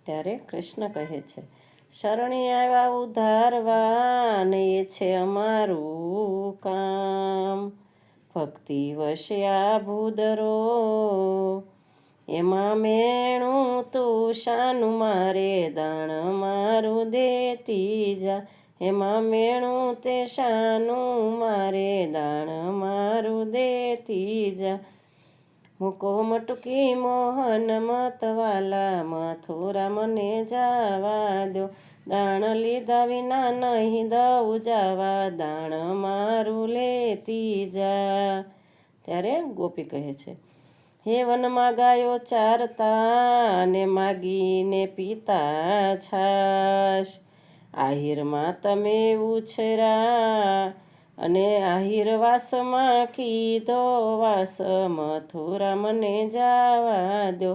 ત્યારે કૃષ્ણ કહે છે, શરણી આવ્યા ઉદ્ધારવા ને એ છે અમારું કામ. ભક્તિ વશ્યા ભૂદરો એમાં મેણું તું શાનું મારે દાણ મારું દેતી જા. એમાં મેણું તે શાનું મારે દાણ મારું દેતી જા. મૂકો મટકી મોહન મતવાલા મથુરા મને જાવા દો. દાણ લીધા વિના નહીં દઉં જાવા દાણ મારું લેતી જા. ત્યારે ગોપી કહે છે, હે વનમાં ગાયો ચારતા ને માગીને પીતા છાશ. આહિરમાં તમે ઉછરા અને આહિર વાસમાં કીધો વાસ. મથુરા મને જાવા દો